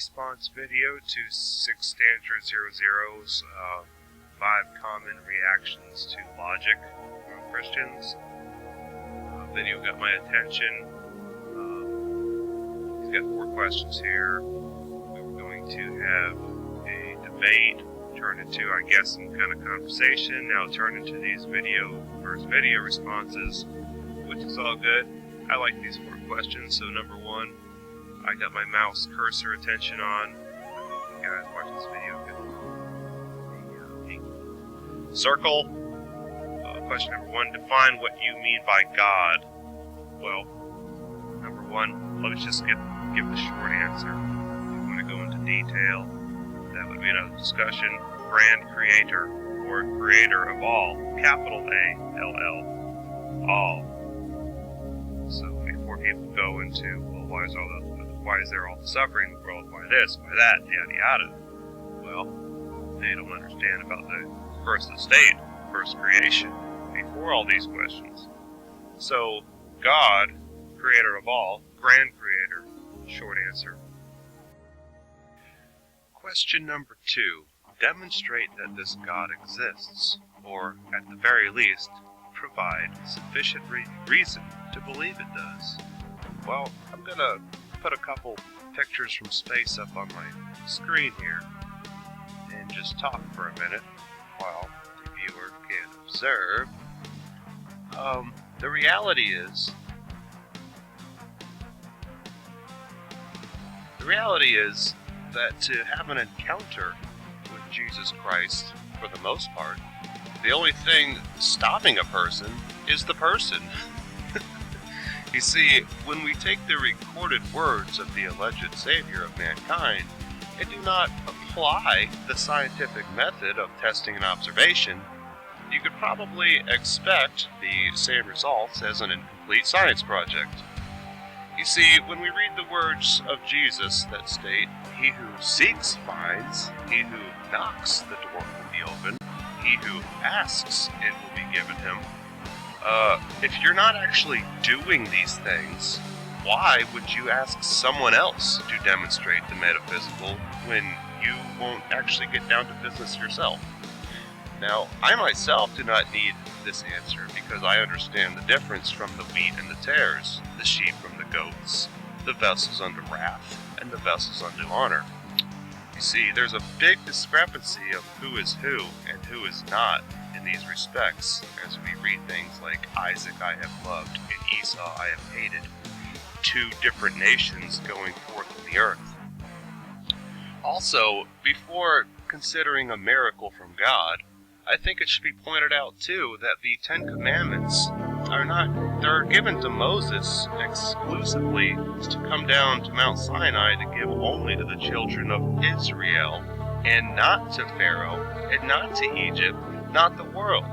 response video to 6 Standard 00's 5 common reactions to logic from Christians. Video got my attention. He's got 4 questions here. We were going to have a debate, turn into, I guess, some kind of conversation. Now turn into these first video responses, which is all good. I like these 4 questions. So number 1, I got my mouse cursor attention on. You guys watch this video. Circle. Question number 1, define what you mean by God. Well, number 1, let's just give the short answer. If you want to go into detail, that would be another discussion. Grand creator, or creator of all, capital A-L-L, all. So before people go into, well, why is there all the suffering in the world? Why this? Why that? Yada yada. Well, they don't understand about the first estate, first creation, before all these questions. So, God, creator of all, grand creator, short answer. Question number 2. Demonstrate that this God exists, or, at the very least, provide sufficient reason to believe it does. Well, I'm going to put a couple pictures from space up on my screen here, and just talk for a minute while the viewer can observe. The reality is that to have an encounter with Jesus Christ, for the most part, the only thing stopping a person is the person. You see, when we take the recorded words of the alleged Savior of mankind and do not apply the scientific method of testing and observation, you could probably expect the same results as an incomplete science project. You see, when we read the words of Jesus that state, "He who seeks finds, he who knocks, the door will be open, he who asks, it will be given him," if you're not actually doing these things, why would you ask someone else to demonstrate the metaphysical when you won't actually get down to business yourself? Now, I myself do not need this answer because I understand the difference from the wheat and the tares, the sheep from the goats, the vessels unto wrath, and the vessels unto honor. You see, there's a big discrepancy of who is who and who is not in these respects as we read things like Isaac I have loved and Esau I have hated, 2 different nations going forth in the earth. Also, before considering a miracle from God, I think it should be pointed out too that the 10 Commandments they're given to Moses exclusively to come down to Mount Sinai to give only to the children of Israel, and not to Pharaoh, and not to Egypt, not the world.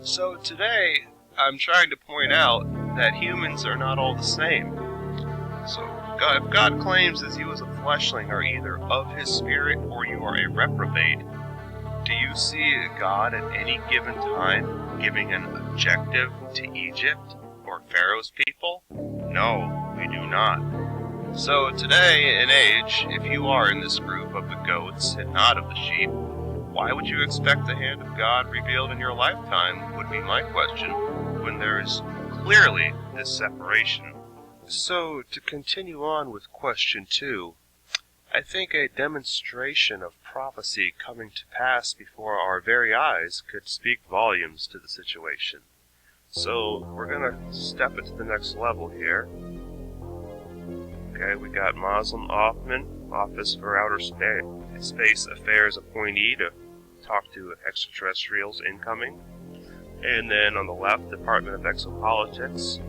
So today, I'm trying to point out that humans are not all the same. So if God claims that you as a fleshling are either of his spirit or you are a reprobate, do you see God at any given time giving an objective to Egypt or Pharaoh's people? No, we do not. So today and age, if you are in this group of the goats and not of the sheep, why would you expect the hand of God revealed in your lifetime, would be my question, when there is clearly this separation. So, to continue on with question 2, I think a demonstration of prophecy coming to pass before our very eyes could speak volumes to the situation. So, we're going to step it to the next level here. Okay, we got Muslim Othman, Office for Outer Space Affairs appointee to talk to extraterrestrials incoming. And then on the left, Department of Exopolitics.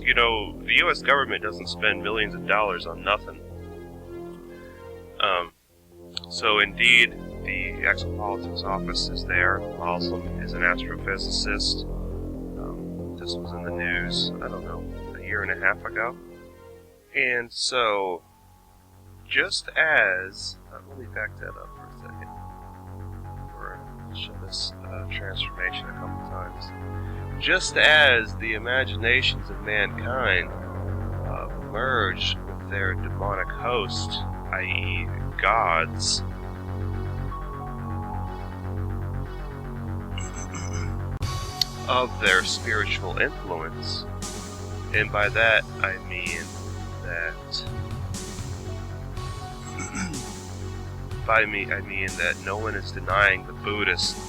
You know, the U.S. government doesn't spend millions of dollars on nothing. So indeed, the Exopolitics office is there. Muslim is an astrophysicist. This was in the news, I don't know, a year and a half ago. And so, just as... let me back that up for a second. We're going to show this transformation a couple times. Just as the imaginations of mankind merged with their demonic host, i.e. gods, of their spiritual influence. And by that I mean that that no one is denying the Buddhists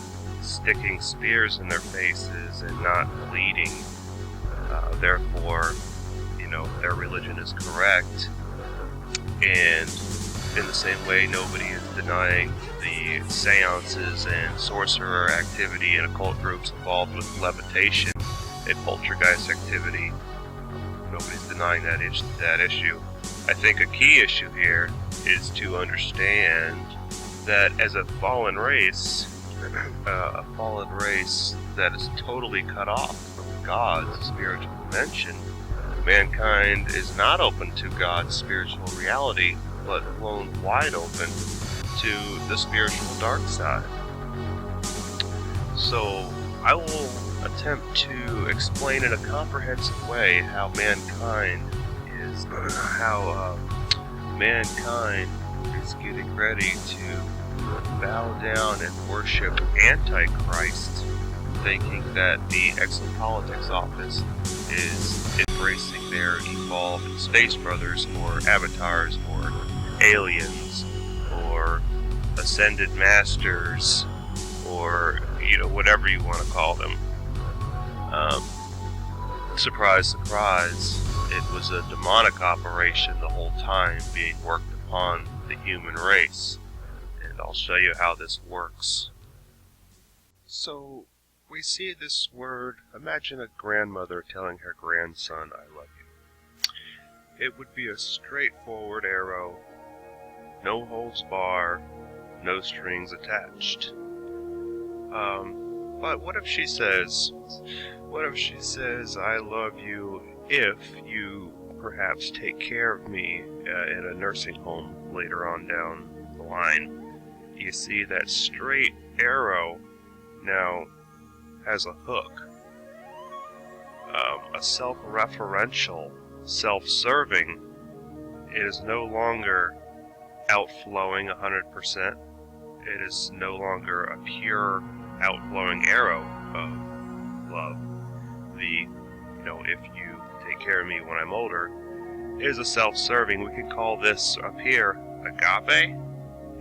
sticking spears in their faces and not bleeding. Therefore, their religion is correct. And in the same way, nobody is denying the seances and sorcerer activity and occult groups involved with levitation and poltergeist activity. Nobody's denying that issue. I think a key issue here is to understand that as a fallen race that is totally cut off from God's spiritual dimension, mankind is not open to God's spiritual reality, but blown wide open to the spiritual dark side. So I will attempt to explain in a comprehensive way how mankind is getting ready to bow down and worship AntiChrist, thinking that the Exopolitics office is embracing their evolved space brothers or avatars or aliens or ascended masters or whatever you want to call them. Surprise, surprise, it was a demonic operation the whole time being worked upon the human race. And I'll show you how this works. So, we see this word. Imagine a grandmother telling her grandson, "I love you." It would be a straightforward arrow, no holds bar, no strings attached. But what if she says, "I love you if you perhaps take care of me in a nursing home later on down the line?" You see, that straight arrow now has a hook. A self-referential, self-serving. It is no longer outflowing 100%. It is no longer a pure outflowing arrow of love. If you take care of me when I'm older, is a self-serving. We could call this up here agape,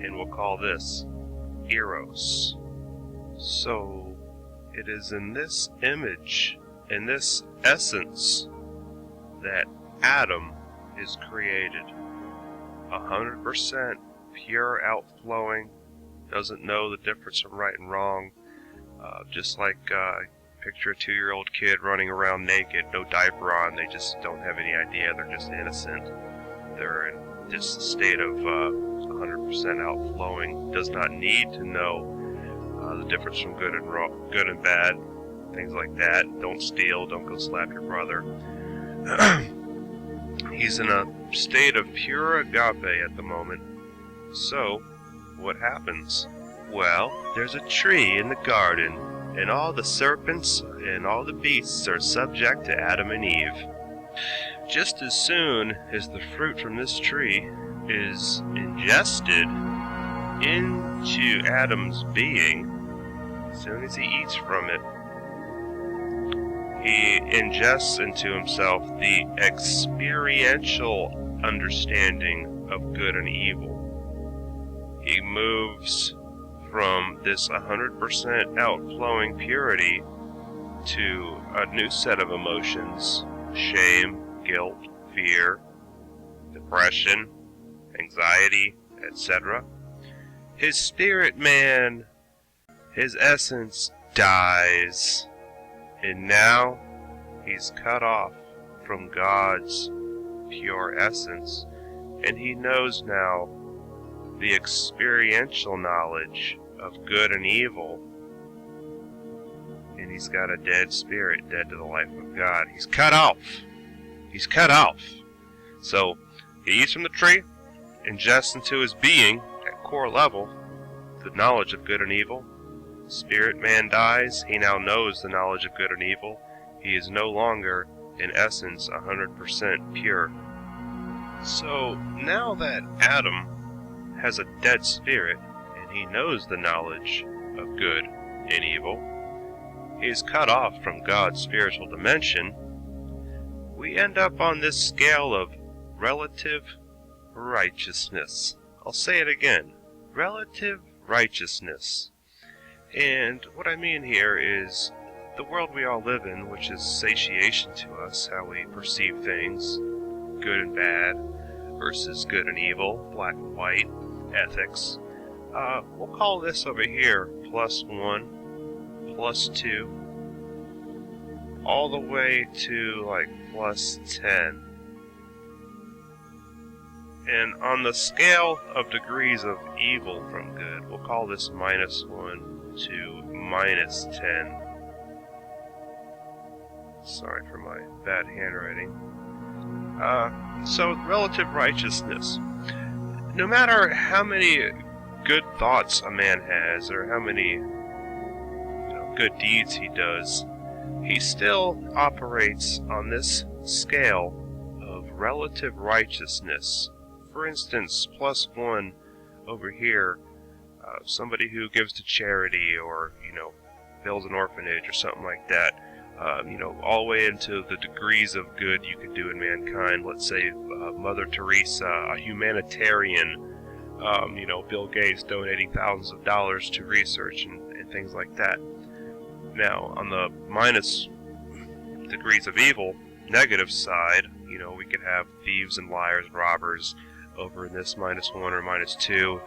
and we'll call this eros. So it is in this image, in this essence, that Adam is created. 100% pure outflowing, doesn't know the difference from right and wrong. Just like picture a 2-year-old kid running around naked, no diaper on, they just don't have any idea, they're just innocent. They're in just a state of 100% outflowing, does not need to know the difference from good and bad, things like that. Don't steal, don't go slap your brother. He's in a state of pure agape at the moment. So, what happens? Well, there's a tree in the garden, and all the serpents and all the beasts are subject to Adam and Eve. Just as soon as the fruit from this tree is ingested into Adam's being, as soon as he eats from it, he ingests into himself the experiential understanding of good and evil. He moves from this 100% outflowing purity to a new set of emotions: shame, guilt, fear, depression, anxiety, etc. His spirit man, his essence, dies, and now he's cut off from God's pure essence, and he knows now the experiential knowledge of good and evil, and he's got a dead spirit, dead to the life of God. He's cut off. He's cut off. So he eats from the tree, ingests into his being, at core level, the knowledge of good and evil. Spirit man dies. He now knows the knowledge of good and evil. He is no longer, in essence, 100% pure. So now that Adam has a dead spirit and he knows the knowledge of good and evil, he's cut off from God's spiritual dimension, we end up on this scale of relative righteousness. I'll say it again, relative righteousness. And what I mean here is the world we all live in, which is satiation to us, how we perceive things, good and bad, versus good and evil, black and white, ethics. We'll call this over here +1, +2, all the way to like +10. And on the scale of degrees of evil from good, we'll call this -1 to -10. Sorry for my bad handwriting. So relative righteousness. No matter how many good thoughts a man has, or how many good deeds he does, he still operates on this scale of relative righteousness. For instance, +1 over here, somebody who gives to charity, or builds an orphanage or something like that. All the way into the degrees of good you could do in mankind. Let's say Mother Teresa, a humanitarian, Bill Gates donating thousands of dollars to research and things like that. Now, on the minus degrees of evil, negative side, we could have thieves and liars, robbers. Over in this -1 or -2,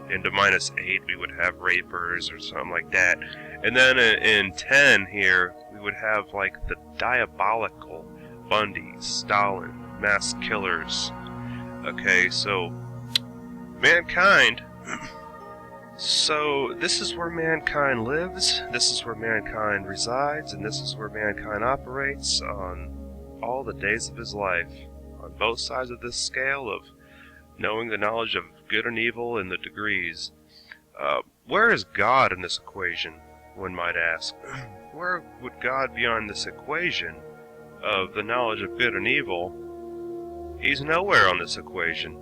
into -8 we would have rapers or something like that. And then in 10 here, we would have like the diabolical Bundy, Stalin, mass killers. Okay, so mankind. So this is where mankind lives, this is where mankind resides, and this is where mankind operates on all the days of his life. On both sides of this scale of knowing the knowledge of good and evil and the degrees. Where is God in this equation, one might ask? Where would God be on this equation of the knowledge of good and evil? He's nowhere on this equation.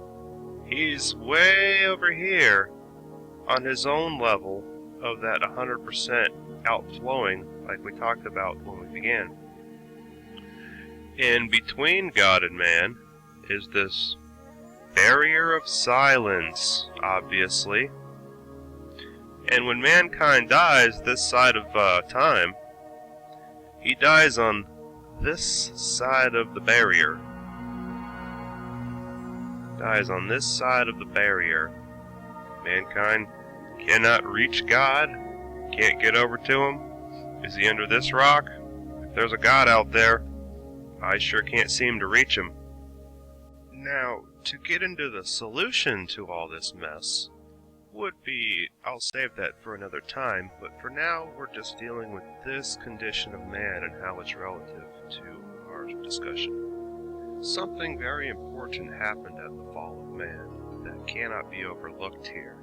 He's way over here on his own level of that 100% outflowing like we talked about when we began. In between God and man is this barrier of silence, obviously. And when mankind dies this side of time, he dies on this side of the barrier. Dies on this side of the barrier. Mankind cannot reach God, can't get over to him. Is he under this rock? If there's a God out there, I sure can't seem to reach him. Now, to get into the solution to all this mess would be, I'll save that for another time, but for now we're just dealing with this condition of man and how it's relative to our discussion. Something very important happened at the fall of man that cannot be overlooked here.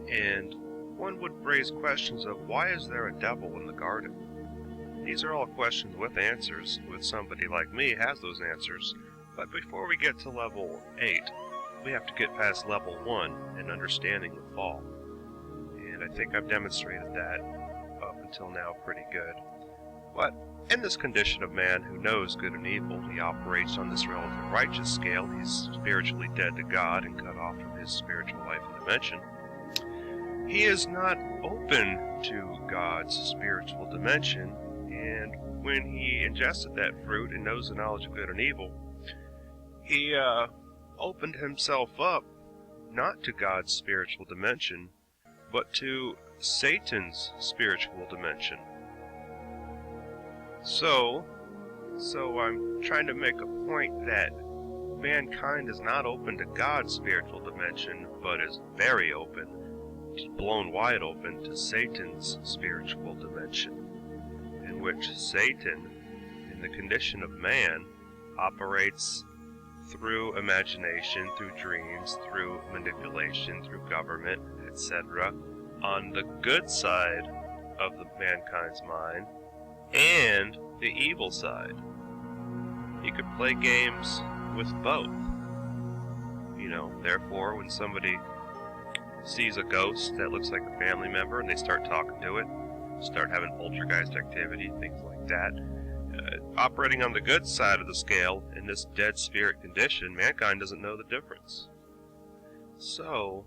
And one would raise questions of, why is there a devil in the garden? These are all questions with answers, with somebody like me has those answers. But before we get to level 8, we have to get past level 1 in understanding the fall. And I think I've demonstrated that up until now pretty good. But in this condition of man who knows good and evil, he operates on this relative righteous scale. He's spiritually dead to God and cut off from his spiritual life and dimension. He is not open to God's spiritual dimension, and when he ingested that fruit and knows the knowledge of good and evil, he opened himself up not to God's spiritual dimension, but to Satan's spiritual dimension. So I'm trying to make a point that mankind is not open to God's spiritual dimension, but is very open, blown wide open to Satan's spiritual dimension, in which Satan, in the condition of man, operates through imagination, through dreams, through manipulation, through government, etc., on the good side of the mankind's mind and the evil side. He could play games with both. Therefore, when somebody sees a ghost that looks like a family member and they start talking to it, start having poltergeist activity, things like that, operating on the good side of the scale in this dead spirit condition, mankind doesn't know the difference. So,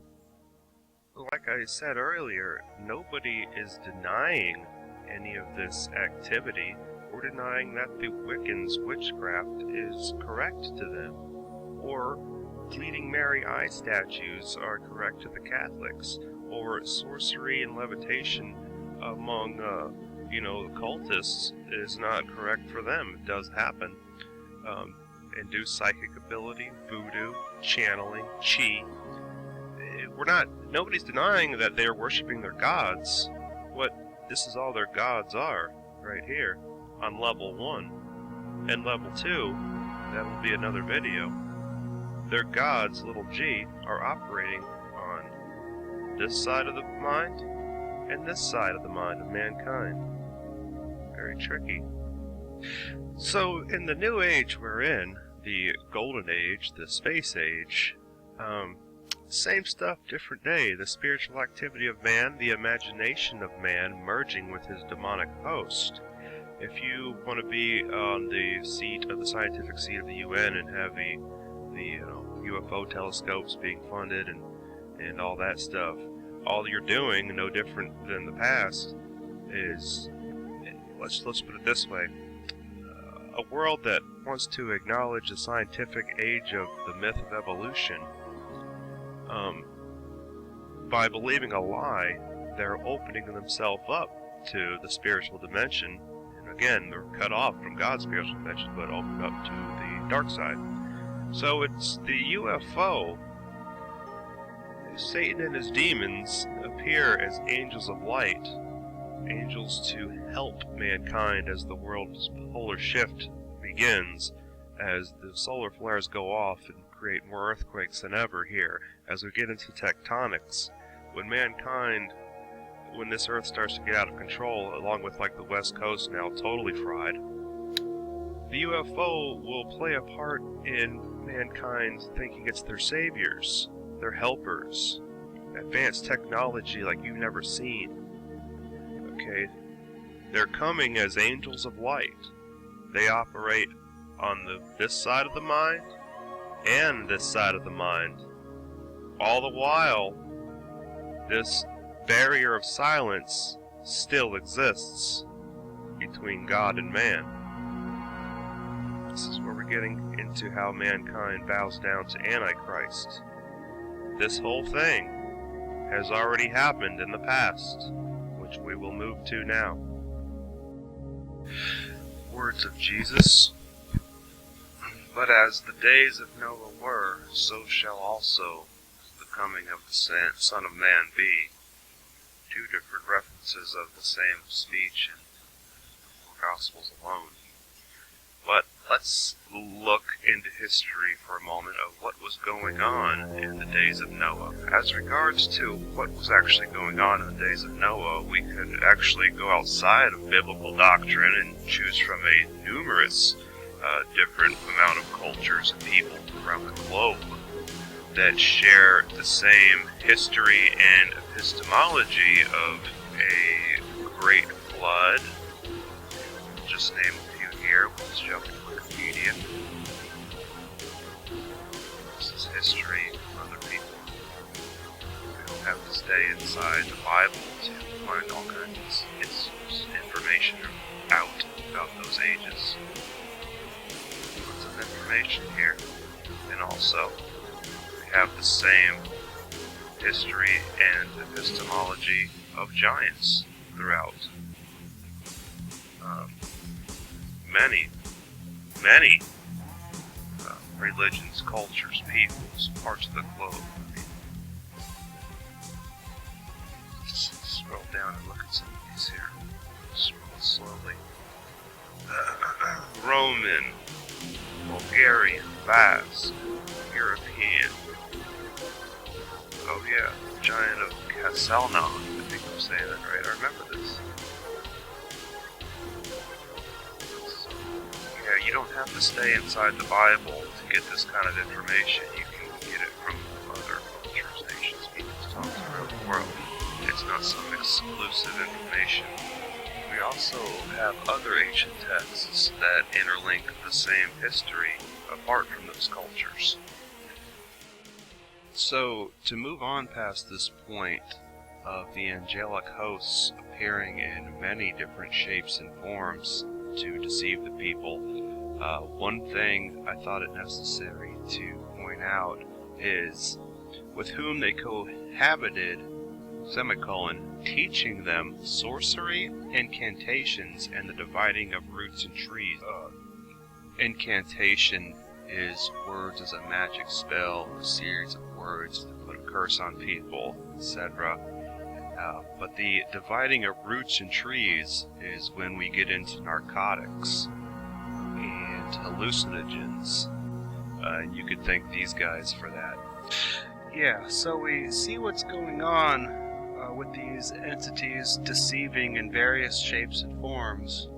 like I said earlier, nobody is denying any of this activity or denying that the Wiccans' witchcraft is correct to them, or Bleeding Mary eye statues are correct to the Catholics, or sorcery and levitation among, cultists is not correct for them. It does happen. Induced psychic ability, voodoo, channeling, chi. Nobody's denying that they're worshiping their gods. This is all their gods are, right here, on level 1. And level 2, that'll be another video. Their gods, little g, are operating on this side of the mind and this side of the mind of mankind. Very tricky. So, in the new age we're in, the golden age, the space age, same stuff, different day. The spiritual activity of man, the imagination of man merging with his demonic host. If you want to be on the seat of the scientific seat of the UN and have the UFO telescopes being funded and all that stuff, all you're doing, no different than the past, is, let's put it this way, a world that wants to acknowledge the scientific age of the myth of evolution, by believing a lie, they're opening themselves up to the spiritual dimension. And again, they're cut off from God's spiritual dimension, but opened up to the dark side. So it's the UFO. Satan and his demons appear as angels of light, angels to help mankind as the world's polar shift begins, as the solar flares go off and create more earthquakes than ever here, as we get into tectonics. When this earth starts to get out of control, along with like the West Coast now totally fried, the UFO will play a part in mankind thinking it's their saviors, their helpers, advanced technology like you've never seen. Okay? They're coming as angels of light. They operate on this side of the mind and this side of the mind. All the while, this barrier of silence still exists between God and man. This is where we're getting into how mankind bows down to AntiChrist. This whole thing has already happened in the past, which we will move to now. Words of Jesus. But as the days of Noah were, so shall also the coming of the Son of Man be. Two different references of the same speech in the four Gospels alone. But let's look into history for a moment of what was going on in the days of Noah. As regards to what was actually going on in the days of Noah, we could actually go outside of biblical doctrine and choose from a numerous different amount of cultures and people around the globe that share the same history and epistemology of a great flood. I'll just name a few here. Let's jump to Wikipedia. This is history of other people. We don't have to stay inside the Bible to find all kinds of information out about those ages. Lots of information here. And also, we have the same history and epistemology of giants throughout many religions, cultures, peoples, parts of the globe. Just scroll down and look at some of these here. Scroll slowly. Roman, Bulgarian, Basque, European. Oh yeah, giant of Casalnon. I think I'm saying that right. I remember this. Yeah, you don't have to stay inside the Bible to get this kind of information. You can get it from other cultures, nations, peoples, tongues around the world. It's not some exclusive information. We also have other ancient texts that interlink the same history apart from those cultures. So, to move on past this point of the angelic hosts appearing in many different shapes and forms to deceive the people, one thing I thought it necessary to point out is with whom they cohabited, teaching them sorcery, incantations, and the dividing of roots and trees. Incantation is words as a magic spell, a series of words to put a curse on people, etc. But the dividing of roots and trees is when we get into narcotics and hallucinogens. You could thank these guys for that. Yeah, so we see what's going on with these entities deceiving in various shapes and forms,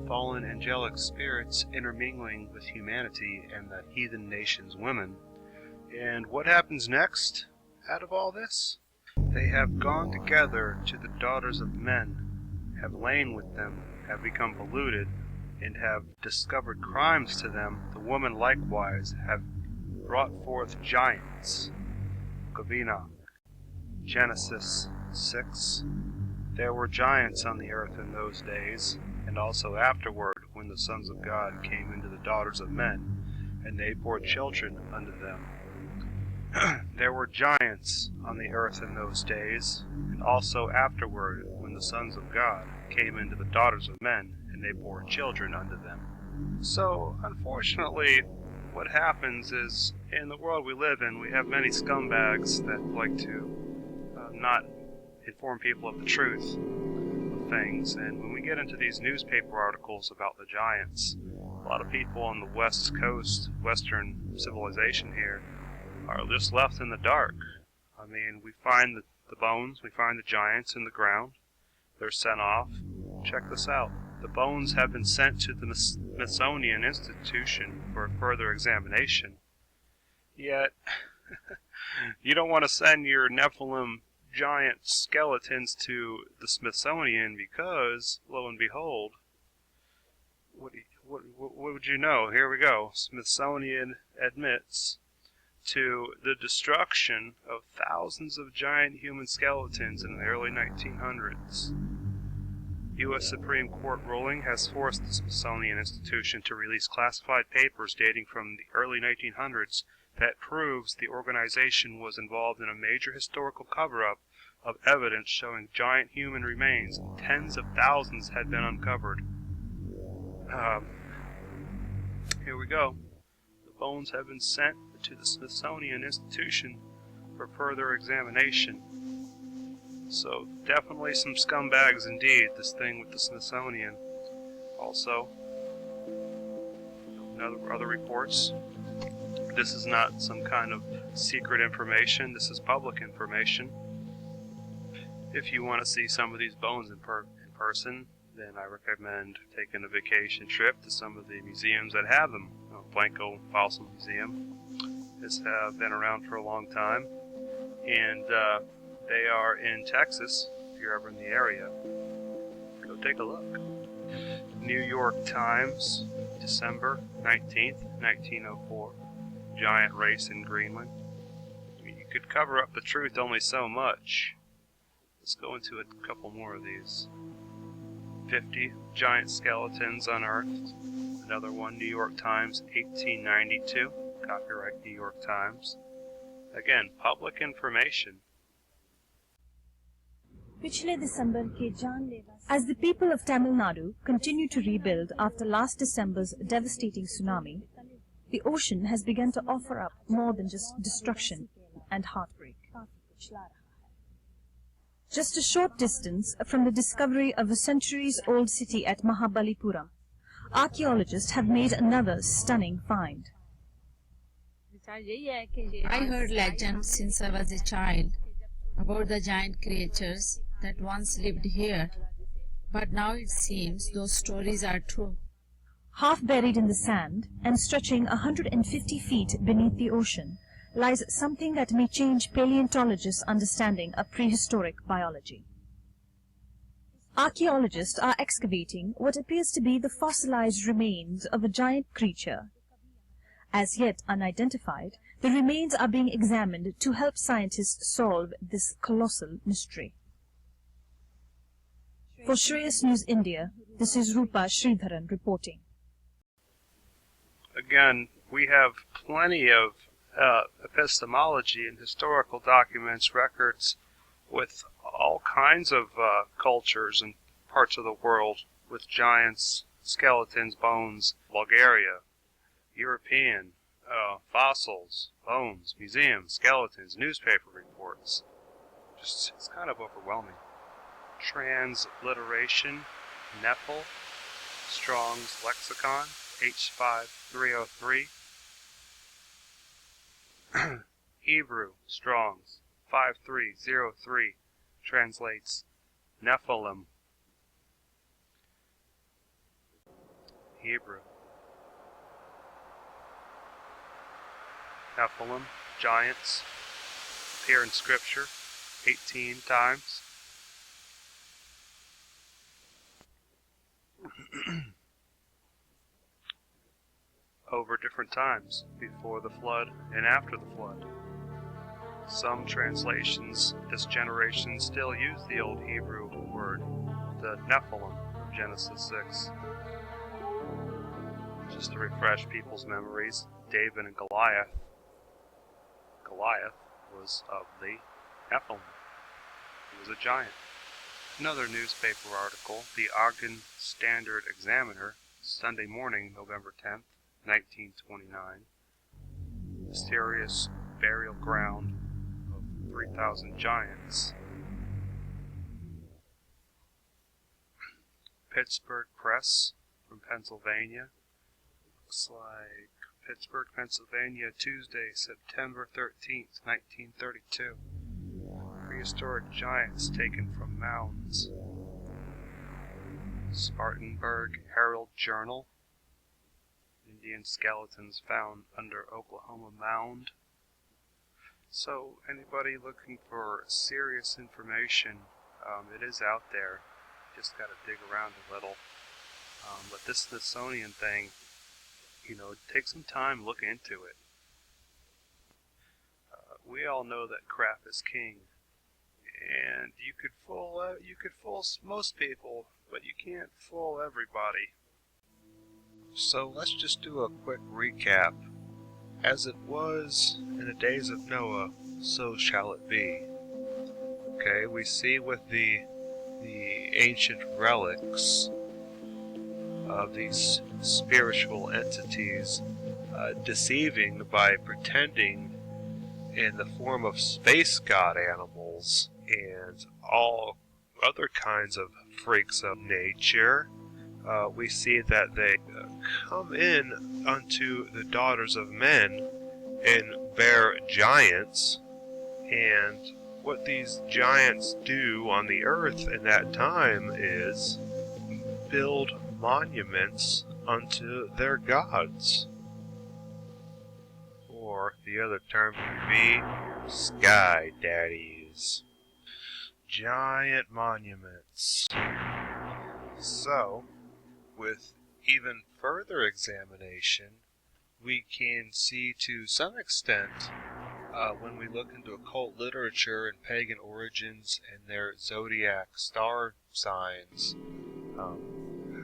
fallen angelic spirits intermingling with humanity and the heathen nation's women. And what happens next out of all this? They have gone together to the daughters of men, have lain with them, have become polluted, and have discovered crimes to them. The women likewise have brought forth giants. Kavina, Genesis 6. There were giants on the earth in those days, and also afterward, when the sons of God came into the daughters of men, and they bore children unto them. There were giants on the earth in those days, and also afterward, when the sons of God came into the daughters of men, and they bore children unto them. So, unfortunately, what happens is, in the world we live in, we have many scumbags that like to not inform people of the truth of things. And when we get into these newspaper articles about the giants, a lot of people on the West Coast, Western civilization here, are just left in the dark. I mean, we find the bones, we find the giants in the ground. They're sent off. Check this out. The bones have been sent to the Smithsonian Institution for further examination. Yet, you don't want to send your Nephilim giant skeletons to the Smithsonian because, lo and behold, what would you know? Here we go. Smithsonian admits to the destruction of thousands of giant human skeletons in the early 1900s. U.S. Supreme Court ruling has forced the Smithsonian Institution to release classified papers dating from the early 1900s that proves the organization was involved in a major historical cover-up of evidence showing giant human remains. Tens of thousands had been uncovered. Here we go. The bones have been sent to the Smithsonian Institution for further examination. So, definitely some scumbags indeed, this thing with the Smithsonian. Also, other reports. This is not some kind of secret information. This is public information. If you want to see some of these bones in person, then I recommend taking a vacation trip to some of the museums that have them. Blanco Fossil Museum has been around for a long time, and they are in Texas. If you're ever in the area, go take a look. New York Times, December 19th, 1904. Giant race in Greenland. I mean, you could cover up the truth only so much. Let's go into a couple more of these. 50 giant skeletons unearthed. Another one, New York Times, 1892. Copyright New York Times. Again, public information. As the people of Tamil Nadu continue to rebuild after last December's devastating tsunami, the ocean has begun to offer up more than just destruction and heartbreak. Just a short distance from the discovery of a centuries-old city at Mahabalipuram, archaeologists have made another stunning find. I heard legends since I was a child about the giant creatures that once lived here, but now it seems those stories are true. Half buried in the sand and stretching 150 feet beneath the ocean lies something that may change paleontologists' understanding of prehistoric biology. Archaeologists are excavating what appears to be the fossilized remains of a giant creature. As yet unidentified, the remains are being examined to help scientists solve this colossal mystery. For Shreyas News India, this is Rupa Sridharan reporting. Again, we have plenty of epistemology and historical documents, records with all kinds of cultures and parts of the world with giants, skeletons, bones, Bulgaria, European, fossils, bones, museums, skeletons, newspaper reports. It's kind of overwhelming. Transliteration, Nephil, Strong's Lexicon, H5303. Hebrew, Strong's 5303, translates Nephilim. Hebrew. Nephilim, giants, appear in Scripture 18 times. Over different times, before the flood and after the flood. Some translations this generation still use the old Hebrew word, the Nephilim of Genesis 6. Just to refresh people's memories, David and Goliath. Goliath was of the Nephilim. He was a giant. Another newspaper article, the Ogden Standard Examiner, Sunday morning, November 10th, 1929. Mysterious burial ground of 3,000 giants. Pittsburgh Press from Pennsylvania. Looks like Pittsburgh, Pennsylvania, Tuesday, September 13th, 1932. Prehistoric giants taken from mounds. Spartanburg Herald Journal. Indian skeletons found under Oklahoma mound. So, anybody looking for serious information, it is out there. Just got to dig around a little. But this Smithsonian thing, take some time, look into it. We all know that crap is king, and you could fool most people, but you can't fool everybody. So let's just do a quick recap. As it was in the days of Noah, so shall it be. Okay, we see with the ancient relics of these spiritual entities deceiving by pretending in the form of space god animals and all other kinds of freaks of nature. We see that they come in unto the daughters of men and bear giants, and what these giants do on the earth in that time is build monuments unto their gods. Or the other term would be sky daddies. Giant monuments. So, with even further examination, we can see to some extent, when we look into occult literature and pagan origins and their zodiac star signs,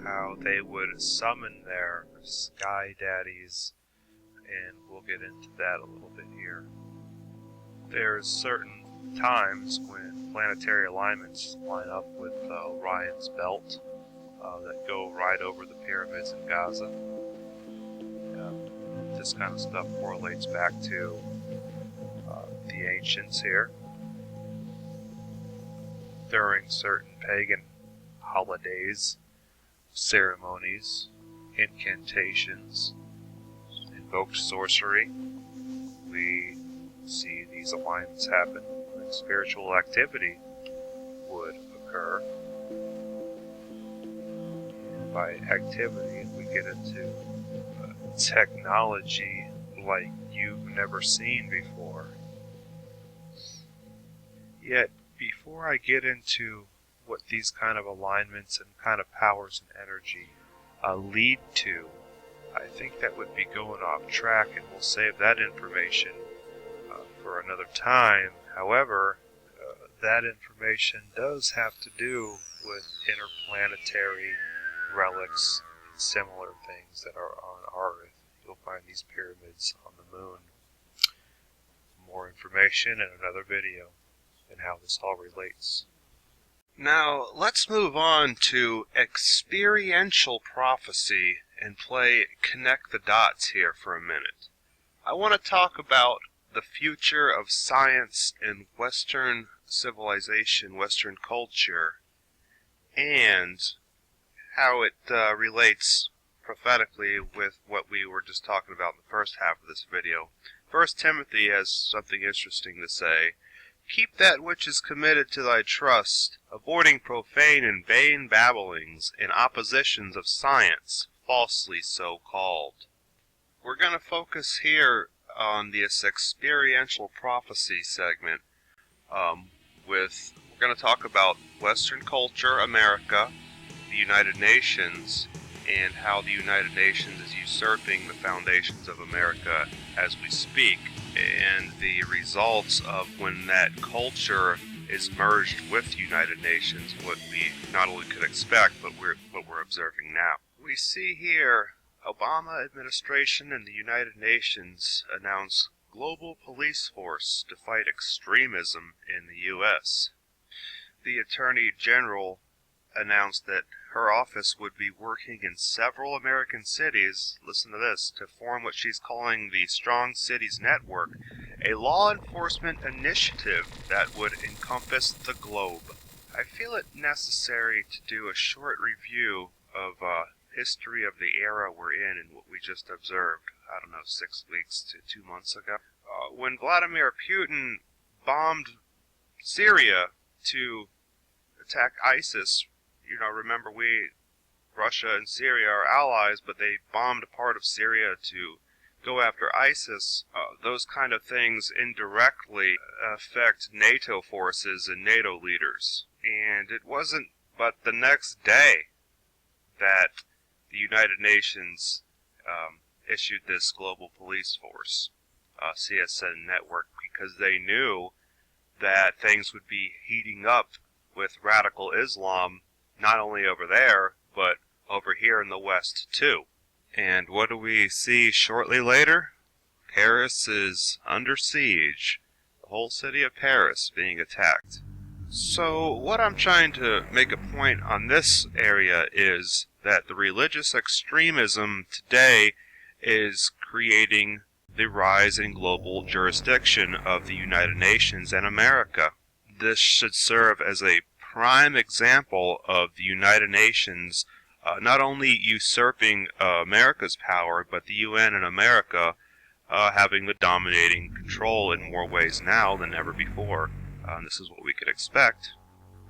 how they would summon their sky daddies, and we'll get into that a little bit here. There's certain times when planetary alignments line up with Orion's belt that go right over the pyramids in Gaza. This kind of stuff correlates back to the ancients here. During certain pagan holidays, ceremonies, incantations, invoked sorcery, we see these alignments happen when spiritual activity would occur. And by activity, we get into technology like you've never seen before. Yet, before I get into what these kind of alignments and kind of powers and energy lead to, I think that would be going off track, and we'll save that information for another time. However, that information does have to do with interplanetary relics and similar things that are on our Earth. You'll find these pyramids on the moon. More information in another video and how this all relates. Now, let's move on to experiential prophecy and play connect the dots here for a minute. I want to talk about the future of science in Western civilization, Western culture, and how it relates prophetically with what we were just talking about in the first half of this video. 1 Timothy has something interesting to say. Keep that which is committed to thy trust, avoiding profane and vain babblings and oppositions of science, falsely so called. We're going to focus here on this experiential prophecy segment. We're going to talk about Western culture, America, the United Nations, and how the United Nations is usurping the foundations of America as we speak, and the results of when that culture is merged with the United Nations, what we not only could expect, but what we're observing now. We see here Obama administration and the United Nations announce global police force to fight extremism in the U.S. The Attorney General announced that her office would be working in several American cities, listen to this, to form what she's calling the Strong Cities Network, a law enforcement initiative that would encompass the globe. I feel it necessary to do a short review of history of the era we're in and what we just observed, 6 weeks to 2 months ago. When Vladimir Putin bombed Syria to attack ISIS, remember Russia and Syria are allies, but they bombed a part of Syria to go after ISIS. Those kind of things indirectly affect NATO forces and NATO leaders. And it wasn't but the next day that the United Nations issued this global police force, CSN network, because they knew that things would be heating up with radical Islam, not only over there, but over here in the West too. And what do we see shortly later? Paris is under siege. The whole city of Paris being attacked. So what I'm trying to make a point on this area is that the religious extremism today is creating the rise in global jurisdiction of the United Nations and America. This should serve as a prime example of the United Nations not only usurping America's power, but the UN and America having the dominating control in more ways now than ever before. This is what we could expect.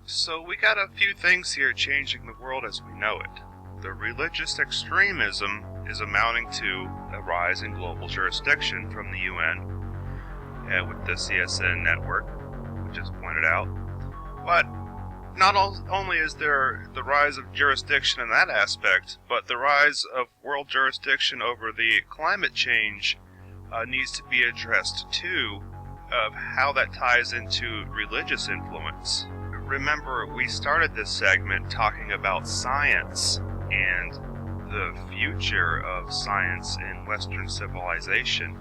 So we got a few things here changing the world as we know it. The religious extremism is amounting to a rise in global jurisdiction from the UN with the CSN network, which is pointed out. But not only is there the rise of jurisdiction in that aspect, but the rise of world jurisdiction over the climate change needs to be addressed too, of how that ties into religious influence. Remember, we started this segment talking about science and the future of science in Western civilization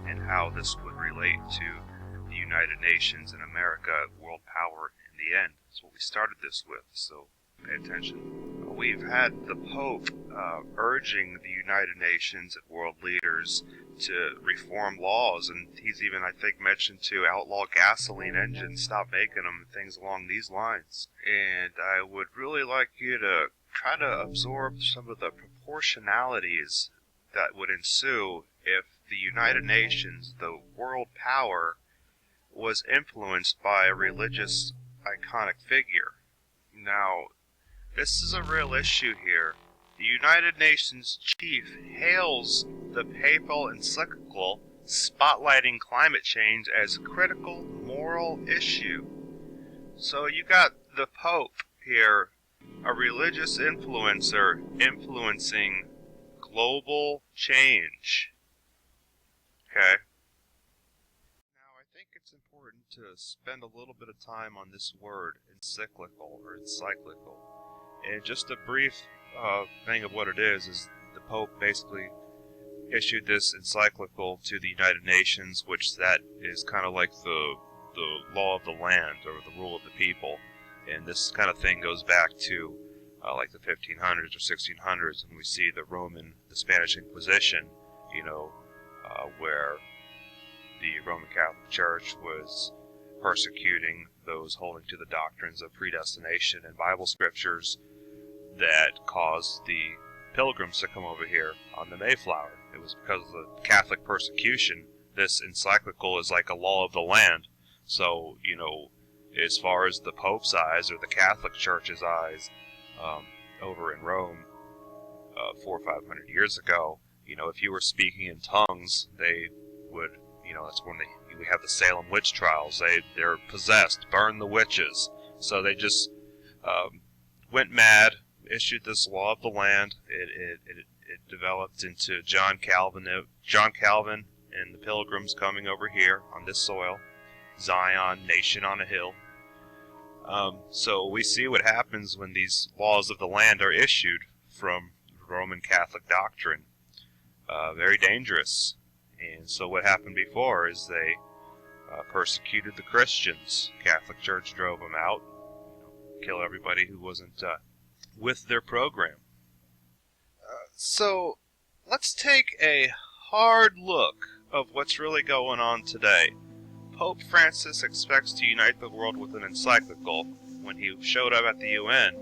and how this would relate to the United Nations and America, world power in the end. That's what we started this with, so pay attention. We've had the Pope urging the United Nations and world leaders to reform laws, and he's even, I think, mentioned to outlaw gasoline engines, stop making them, and things along these lines. And I would really like you to try to absorb some of the proportionalities that would ensue if the United Nations, the world power, was influenced by a religious iconic figure. Now, this is a real issue here, the United Nations chief hails the papal encyclical spotlighting climate change as a critical moral issue. So you got the Pope here, a religious influencer influencing global change. Okay? Now, I think it's important to spend a little bit of time on this word, encyclical or encyclical. And just a brief thing of what it is the Pope basically issued this encyclical to the United Nations, which that is kind of like the law of the land, or the rule of the people. And this kind of thing goes back to like the 1500s or 1600s, and we see the Spanish Inquisition, where the Roman Catholic Church was persecuting those holding to the doctrines of predestination and Bible scriptures that caused the Pilgrims to come over here on the Mayflower. It was because of the Catholic persecution. This encyclical is like a law of the land. So, as far as the Pope's eyes or the Catholic Church's eyes over in Rome 400 or 500 years ago, if you were speaking in tongues, they would, that's when we have the Salem witch trials. They're possessed, burn the witches. So they just went mad, issued this law of the land. It developed into John Calvin and the Pilgrims coming over here on this soil, Zion, nation on a hill. So we see what happens when these laws of the land are issued from Roman Catholic doctrine. Very dangerous. And so what happened before is they persecuted the Christians. Catholic Church drove them out, kill everybody who wasn't with their program. So let's take a hard look of what's really going on today. Pope Francis expects to unite the world with an encyclical when he showed up at the UN.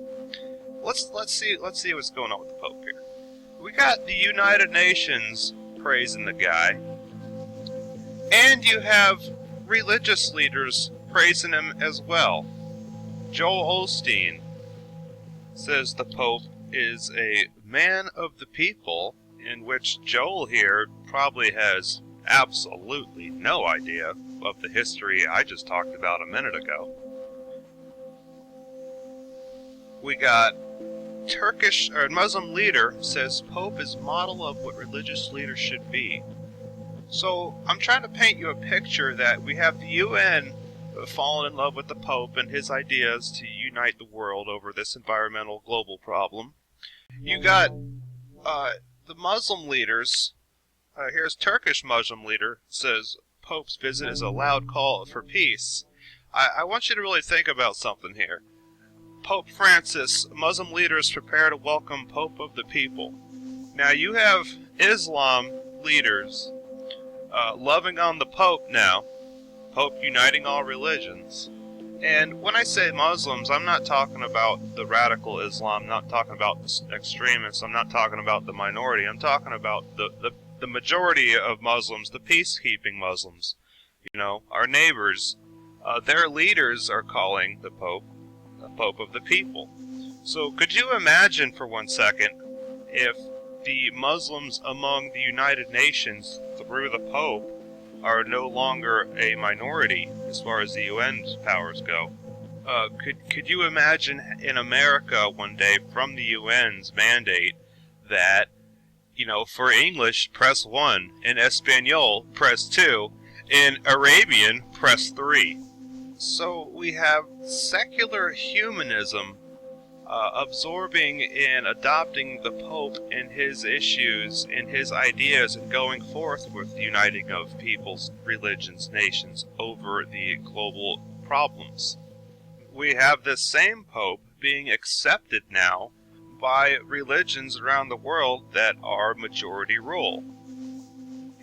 Let's see what's going on with the Pope here. We got the United Nations praising the guy, and you have religious leaders praising him as well. Joel Osteen says the Pope is a man of the people, in which Joel here probably has absolutely no idea of the history I just talked about a minute ago. We got Turkish or Muslim leader says Pope is model of what religious leaders should be. So I'm trying to paint you a picture that we have the UN fallen in love with the Pope and his ideas to unite the world over this environmental global problem. You got the Muslim leaders. Here's Turkish Muslim leader says Pope's visit is a loud call for peace. I want you to really think about something here. Pope Francis, Muslim leaders prepare to welcome Pope of the people. Now you have Islam leaders loving on the Pope now. Pope uniting all religions. And when I say Muslims, I'm not talking about the radical Islam, I'm not talking about the extremists, I'm not talking about the minority, I'm talking about the majority of Muslims, the peacekeeping Muslims. Our neighbors, their leaders are calling the Pope of the people. So could you imagine for 1 second if the Muslims among the United Nations through the Pope are no longer a minority as far as the UN's powers go? Could you imagine in America one day from the UN's mandate that, for English, press 1, in Espanol, press 2, in Arabian, press 3. So we have secular humanism absorbing and adopting the Pope and his issues and his ideas and going forth with the uniting of peoples, religions, nations over the global problems. We have this same Pope being accepted now by religions around the world that are majority rule.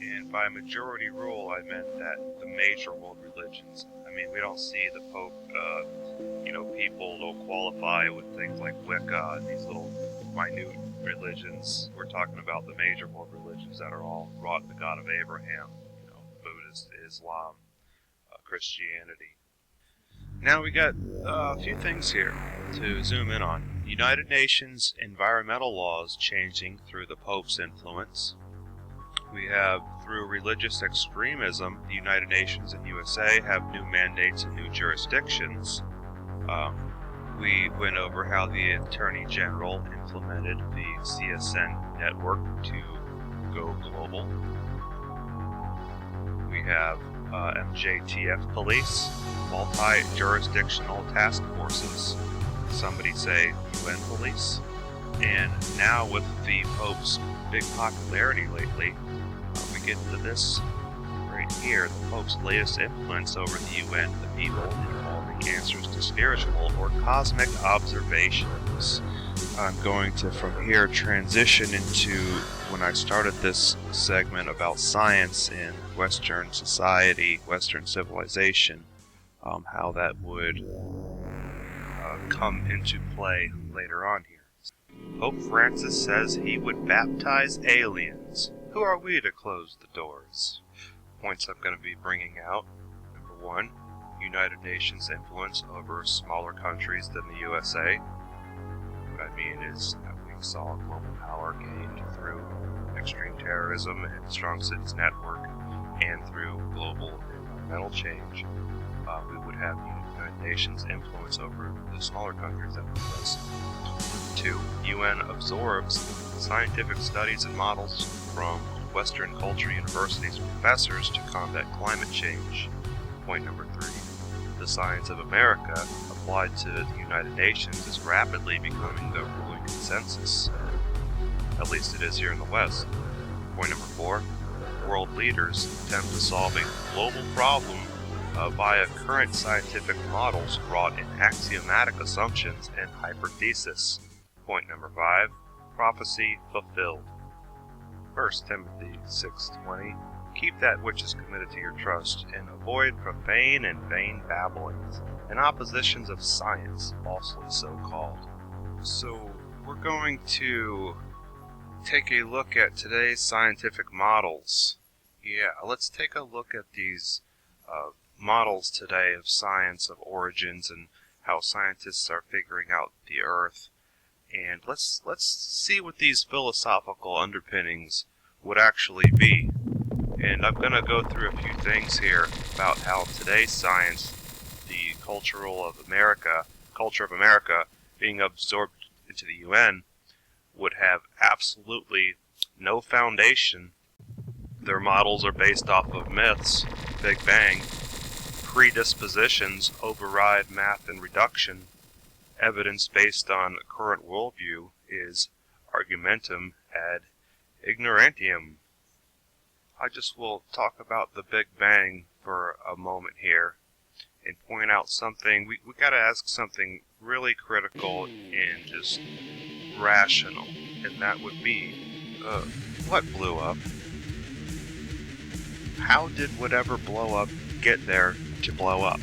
And by majority rule, I meant that the major world religions. I mean, we don't see the Pope, people don't qualify with things like Wicca and these little minute religions. We're talking about the major world religions that are all wrought in the God of Abraham, Buddhist, Islam, Christianity. Now we got a few things here to zoom in on. United Nations environmental laws changing through the Pope's influence. We have, through religious extremism, the United Nations and USA have new mandates and new jurisdictions. We went over how the Attorney General implemented the CSN network to go global. We have MJTF police, multi-jurisdictional task forces. Somebody say UN police. And now with the Pope's big popularity lately, we get into this right here, the Pope's latest influence over the UN, the people, involving answers to spiritual or cosmic observations. I'm going to, from here, transition into when I started this segment about science in Western society, Western civilization, how that would come into play later on here. Pope Francis says he would baptize aliens. Who are we to close the doors? Points I'm going to be bringing out. Number 1, United Nations influence over smaller countries than the USA. What I mean is that we saw global power gained through extreme terrorism and strong cities network, and through global environmental change. We would have United Nations influence over the smaller countries than the US. 2, UN absorbs scientific studies and models from Western culture universities and professors to combat climate change. Point number 3, the science of America applied to the United Nations is rapidly becoming the ruling consensus. At least it is here in the West. Point number 4, world leaders attempt to solve a global problem via current scientific models wrought in axiomatic assumptions and hyperthesis. Point number 5, prophecy fulfilled. 1 Timothy 6:20, keep that which is committed to your trust, and avoid profane and vain babblings, and oppositions of science, falsely so called. So, we're going to take a look at today's scientific models. Yeah, let's take a look at these models today of science, of origins, and how scientists are figuring out the Earth. And let's see what these philosophical underpinnings would actually be. And I'm going to go through a few things here about how today's science, the culture of America being absorbed into the UN, would have absolutely no foundation. Their models are based off of myths, Big Bang, predispositions override math and reduction, evidence based on current worldview is argumentum ad ignorantium. I just will talk about the Big Bang for a moment here and point out something. We got to ask something really critical and just rational, and that would be, what blew up? How did whatever blow up get there to blow up?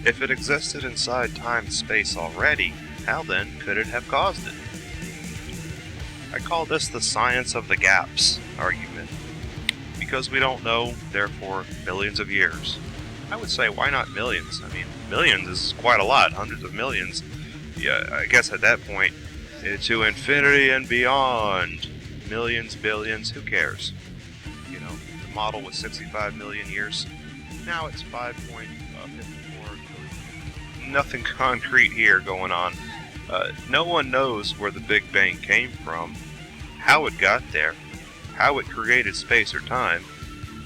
If it existed inside time and space already, how then could it have caused it? I call this the science of the gaps argument. Because we don't know, therefore, millions of years. I would say, why not millions? I mean, millions is quite a lot, hundreds of millions. Yeah, I guess at that point, to infinity and beyond. Millions, billions, who cares? You know, the model was 65 million years. Now it's 5.54 billion. Nothing concrete here going on. No one knows where the Big Bang came from, how it got there, how it created space or time,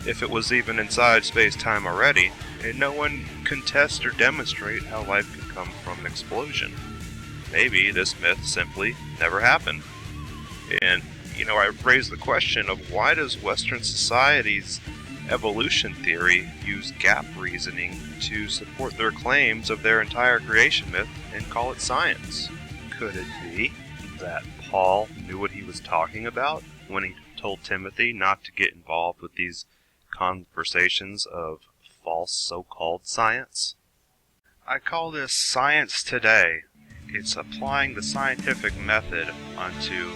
if it was even inside space-time already, and no one can test or demonstrate how life can come from an explosion. Maybe this myth simply never happened. And, you know, I raised the question of why does Western society's evolution theory use gap reasoning to support their claims of their entire creation myth and call it science? Could it be that Paul knew what he was talking about when he told Timothy not to get involved with these conversations of false so-called science? I call this science today. It's applying the scientific method onto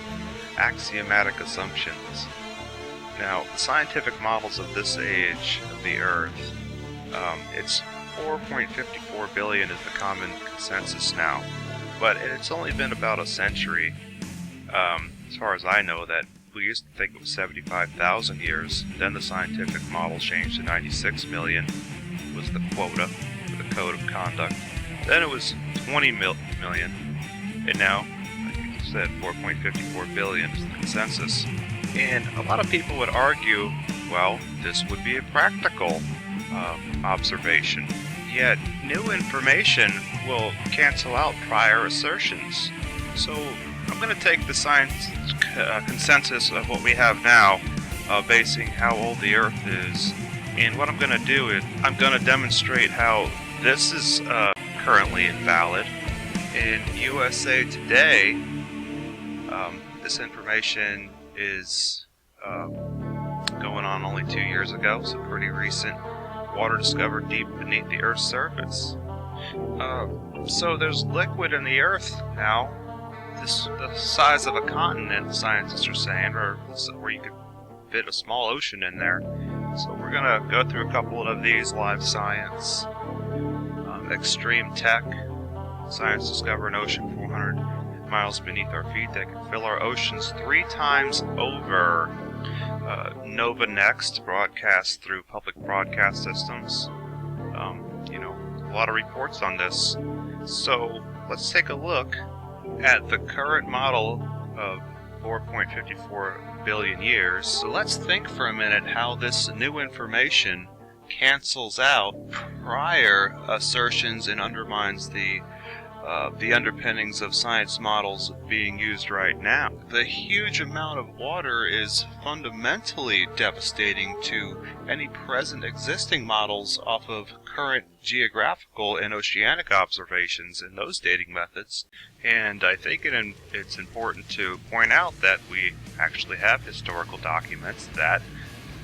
axiomatic assumptions. Now, the scientific models of this age of the Earth, it's 4.54 billion is the common consensus now, but it's only been about a century, as far as I know, that we used to think it was 75,000 years. Then the scientific model changed to 96 million was the quota for the code of conduct. Then it was 20 million, and now, like you said, 4.54 billion is the consensus. And a lot of people would argue, well, this would be a practical observation. Yet, new information will cancel out prior assertions. So, I'm going to take the science consensus of what we have now, basing how old the Earth is, and what I'm going to do is I'm going to demonstrate how this is currently invalid. In USA Today, this information is going on only 2 years ago, so pretty recent. Water discovered deep beneath the Earth's surface. So there's liquid in the Earth now, the size of a continent, scientists are saying, or where you could fit a small ocean in there. So we're going to go through a couple of these. Live science, extreme tech. Science discovered an ocean 400 miles beneath our feet that can fill our oceans 3 times over. Nova Next, broadcast through public broadcast systems. A lot of reports on this. So let's take a look at the current model of 4.54 billion years. So let's think for a minute how this new information cancels out prior assertions and undermines the underpinnings of science models being used right now. The huge amount of water is fundamentally devastating to any present existing models off of current geographical and oceanic observations and those dating methods. And I think it's important to point out that we actually have historical documents that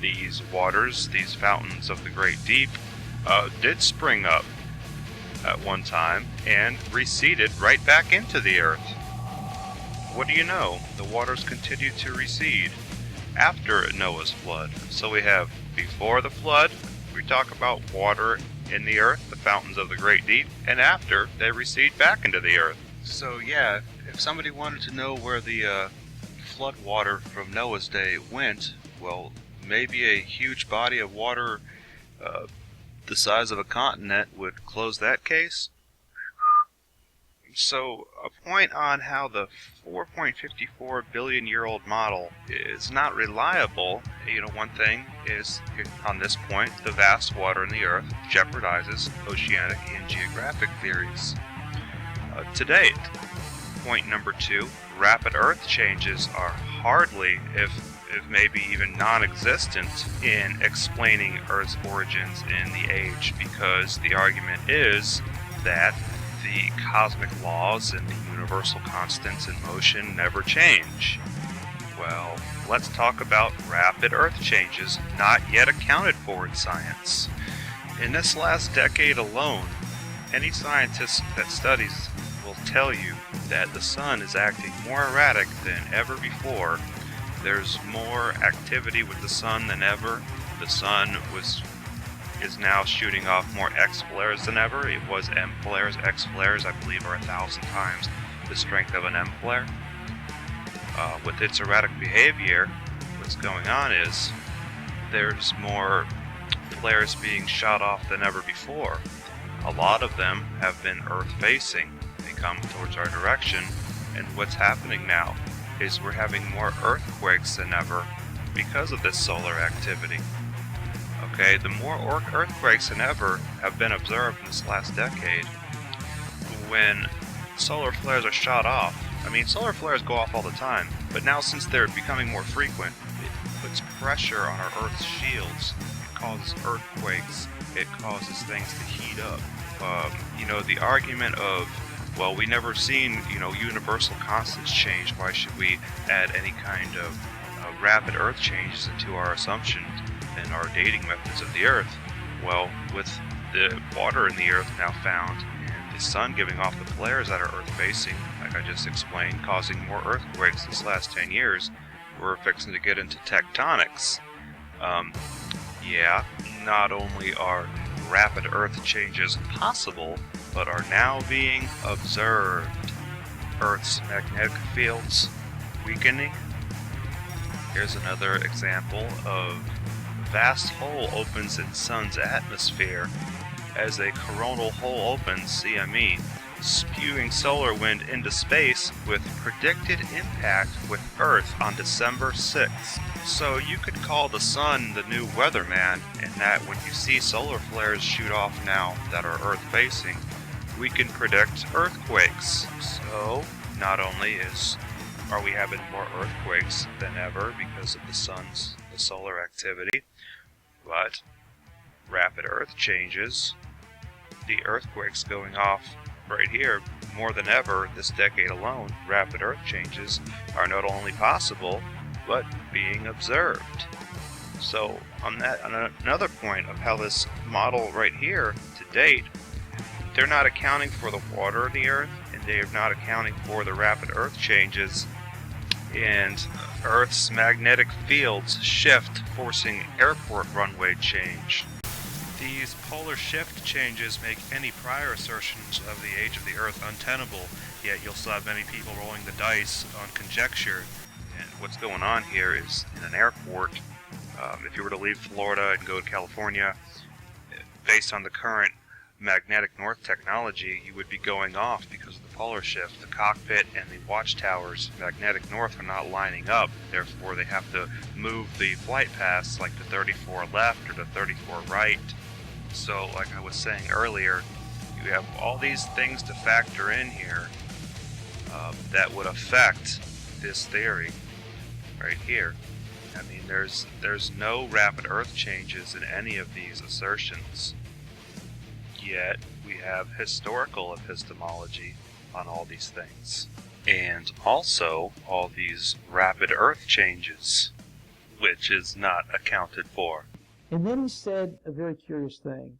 these waters, these fountains of the great deep, did spring up at one time and receded right back into the Earth. What do you know? The waters continued to recede after Noah's flood. So we have before the flood, we talk about water in the Earth, the fountains of the great deep, and after, they recede back into the Earth. So yeah, if somebody wanted to know where the flood water from Noah's day went, well, maybe a huge body of water the size of a continent would close that case. So a point on how the 4.54 billion year old model is not reliable. One thing is, on this point, the vast water in the Earth jeopardizes oceanic and geographic theories. To date, point number 2, rapid Earth changes are hardly, if maybe even non-existent, in explaining Earth's origins in the age, because the argument is that the cosmic laws and the universal constants in motion never change. Well, let's talk about rapid Earth changes not yet accounted for in science. In this last decade alone, any scientist that studies will tell you that the sun is acting more erratic than ever before. There's more activity with the sun than ever. The sun is now shooting off more X flares than ever. It was M flares. X flares, I believe, are 1,000 times the strength of an M flare. With its erratic behavior, what's going on is there's more flares being shot off than ever before. A lot of them have been Earth-facing. They come towards our direction, and what's happening now is we're having more earthquakes than ever because of this solar activity. Okay, the more earthquakes than ever have been observed in this last decade. When solar flares are shot off, solar flares go off all the time, but now since they're becoming more frequent, it puts pressure on our Earth's shields. It causes earthquakes. It causes things to heat up. The argument of, well, we never seen, universal constants change. Why should we add any kind of rapid Earth changes into our assumptions and our dating methods of the Earth? Well, with the water in the Earth now found, and the sun giving off the flares that are Earth-facing, like I just explained, causing more earthquakes this last 10 years, we're fixing to get into tectonics. Not only are rapid Earth changes possible, but are now being observed. Earth's magnetic fields weakening. Here's another example of vast hole opens in Sun's atmosphere. As a coronal hole opens, CME, spewing solar wind into space with predicted impact with Earth on December 6th. So you could call the Sun the new weatherman, in that when you see solar flares shoot off now that are Earth-facing, we can predict earthquakes. So not only are we having more earthquakes than ever because of the solar activity, but rapid Earth changes, the earthquakes going off right here more than ever this decade alone, rapid Earth changes are not only possible, but being observed. So on another point of how this model right here to date, they're not accounting for the water of the Earth, and they're not accounting for the rapid Earth changes, and Earth's magnetic fields shift, forcing airport runway change. These polar shift changes make any prior assertions of the age of the Earth untenable, yet you'll still have many people rolling the dice on conjecture. And what's going on here is, in an airport, if you were to leave Florida and go to California, based on the current magnetic north technology, you would be going off because of the polar shift. The cockpit and the watchtowers, magnetic north, are not lining up. Therefore, they have to move the flight paths, like the 34 left or the 34 right. So, like I was saying earlier, you have all these things to factor in here that would affect this theory right here. I mean, there's no rapid Earth changes in any of these assertions. Yet, we have historical epistemology on all these things. And also, all these rapid Earth changes, which is not accounted for. And then he said a very curious thing.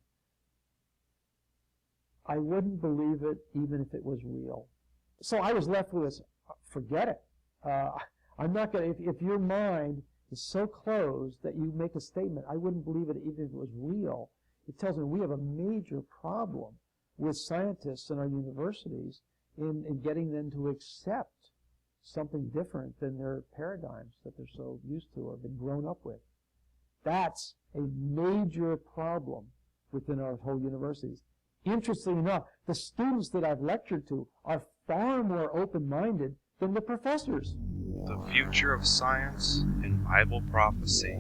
I wouldn't believe it even if it was real. So I was left with this, forget it. I'm not going to, if your mind is so closed that you make a statement, I wouldn't believe it even if it was real, it tells me we have a major problem with scientists in our universities in getting them to accept something different than their paradigms that they're so used to or been grown up with. That's a major problem within our whole universities. Interestingly enough, the students that I've lectured to are far more open-minded than the professors. The future of science and Bible prophecy.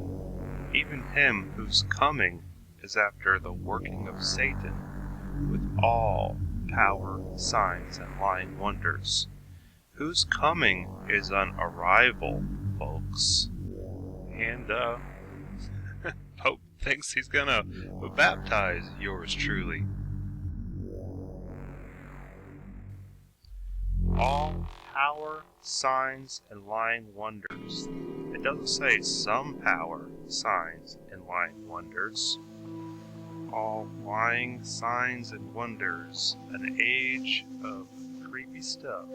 Even him whose coming is after the working of Satan, with all power, signs, and lying wonders. Whose coming is on arrival, folks. And, Pope thinks he's gonna baptize yours truly. All power, signs, and lying wonders. It doesn't say some power, signs, and lying wonders. All lying signs and wonders. An age of creepy stuff.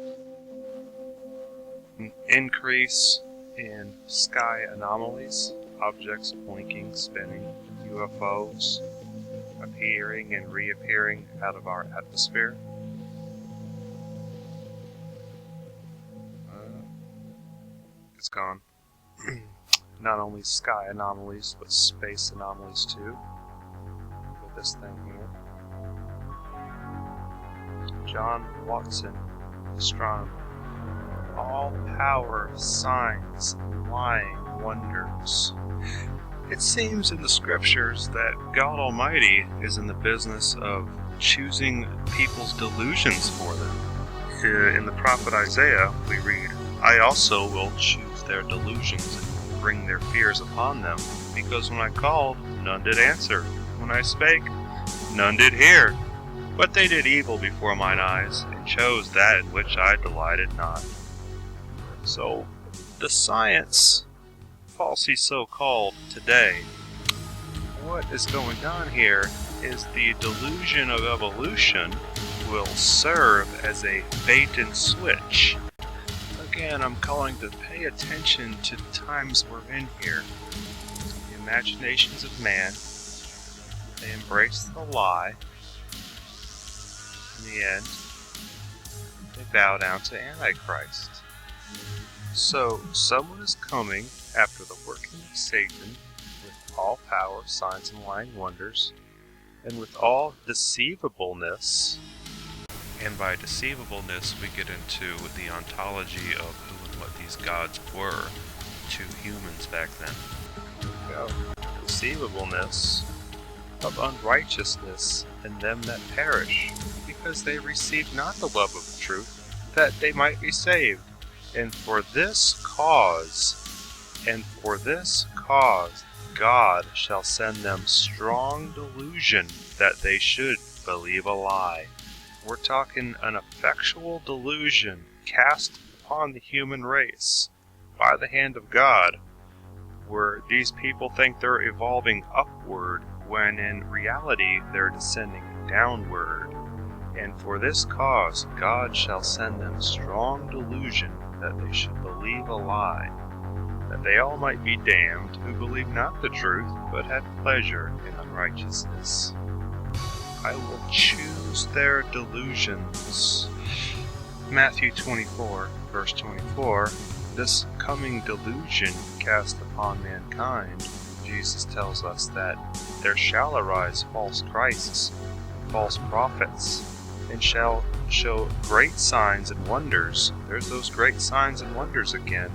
An increase in sky anomalies. Objects blinking, spinning, UFOs appearing and reappearing out of our atmosphere. It's gone. Not only sky anomalies, but space anomalies too. With this thing here. John Watson, astronomer. All power, signs, lying wonders. It seems in the scriptures that God Almighty is in the business of choosing people's delusions for them. In the prophet Isaiah, we read, I also will choose their delusions and bring their fears upon them, because when I called, none did answer. When I spake, none did hear. But they did evil before mine eyes, and chose that in which I delighted not. So, the science, falsely so called today, what is going on here is the delusion of evolution will serve as a bait and switch. Again, I'm calling to pay attention to the times we're in here. The imaginations of man They embrace the lie. In the end, they bow down to AntiChrist. So, someone is coming after the working of Satan with all power, signs, and lying wonders, and with all deceivableness. And by deceivableness, we get into the ontology of who and what these gods were to humans back then. Deceivableness of unrighteousness in them that perish, because they receive not the love of the truth, that they might be saved. And for this cause, God shall send them strong delusion that they should believe a lie. We're talking an effectual delusion cast upon the human race by the hand of God, where these people think they're evolving upward when in reality they're descending downward. And for this cause God shall send them strong delusion that they should believe a lie, that they all might be damned who believe not the truth, but had pleasure in unrighteousness. I will choose their delusions. Matthew 24, verse 24, this coming delusion cast upon mankind, Jesus tells us that there shall arise false Christs, false prophets, and shall show great signs and wonders. There's those great signs and wonders again.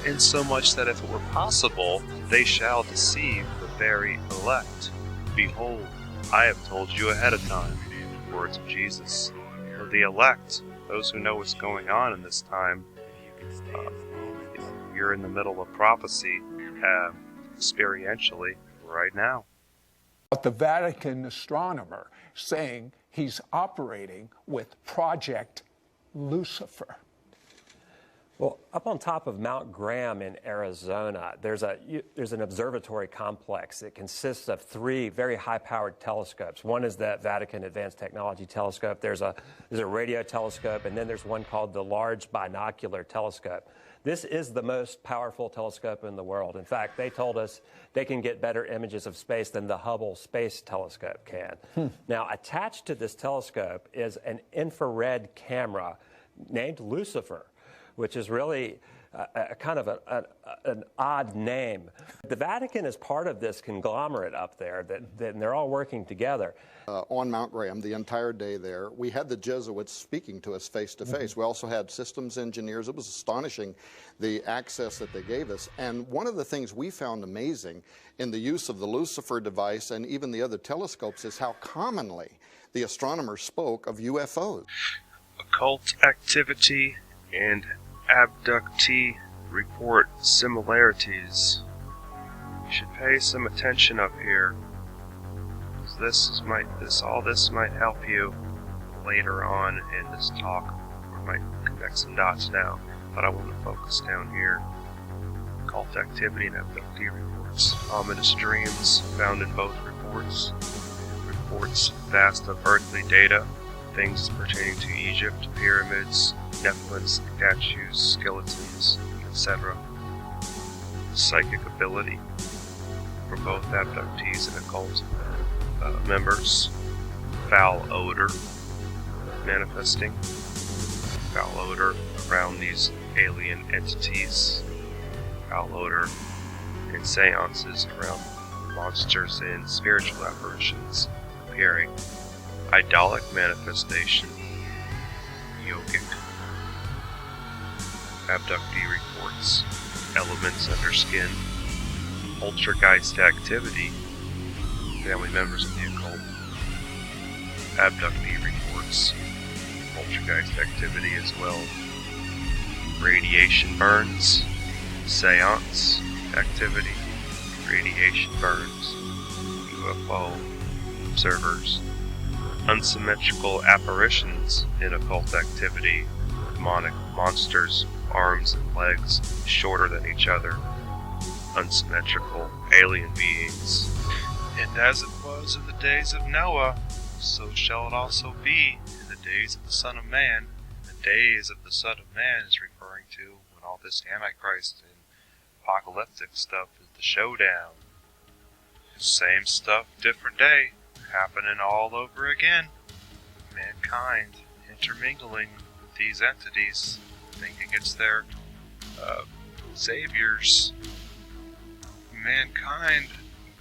Insomuch that if it were possible, they shall deceive the very elect. Behold, I have told you ahead of time. Words of Jesus. For the elect, those who know what's going on in this time, you're in the middle of prophecy, experientially, right now. The Vatican astronomer saying he's operating with Project Lucifer. Well, up on top of Mount Graham in Arizona, there's an observatory complex. It consists of 3 very high-powered telescopes. One is the Vatican Advanced Technology Telescope. There's a radio telescope, and then there's one called the Large Binocular Telescope. This is the most powerful telescope in the world. In fact, they told us they can get better images of space than the Hubble Space Telescope can. Now, attached to this telescope is an infrared camera named Lucifer, which is really a kind of an odd name. The Vatican is part of this conglomerate up there, that they're all working together. On Mount Graham, the entire day there, we had the Jesuits speaking to us face to face. We also had systems engineers. It was astonishing, the access that they gave us. And one of the things we found amazing in the use of the Lucifer device and even the other telescopes is how commonly the astronomers spoke of UFOs. Occult activity and abductee report similarities. You should pay some attention up here. All this might help you later on in this talk, or might connect some dots now, but I want to focus down here. Occult activity and abductee reports. Ominous dreams found in both reports. Reports vast of earthly data, things pertaining to Egypt, pyramids, Nephilim statues, skeletons, etc. Psychic ability from both abductees and occult members. Foul odor manifesting. Foul odor around these alien entities. Foul odor in seances around monsters and spiritual apparitions appearing. Idolic manifestation. Yogic. Abductee reports. Elements under skin. Poltergeist activity. Family members of the occult. Abductee reports. Poltergeist activity as well. Radiation burns. Seance activity. Radiation burns. UFO observers. Unsymmetrical apparitions in occult activity. Demonic monsters, arms and legs shorter than each other. Unsymmetrical alien beings. And as it was in the days of Noah, so shall it also be in the days of the Son of Man. The days of the Son of Man is referring to when all this Antichrist and apocalyptic stuff is the showdown. Same stuff, different day, happening all over again. Mankind intermingling with these entities, thinking it's their saviors. Mankind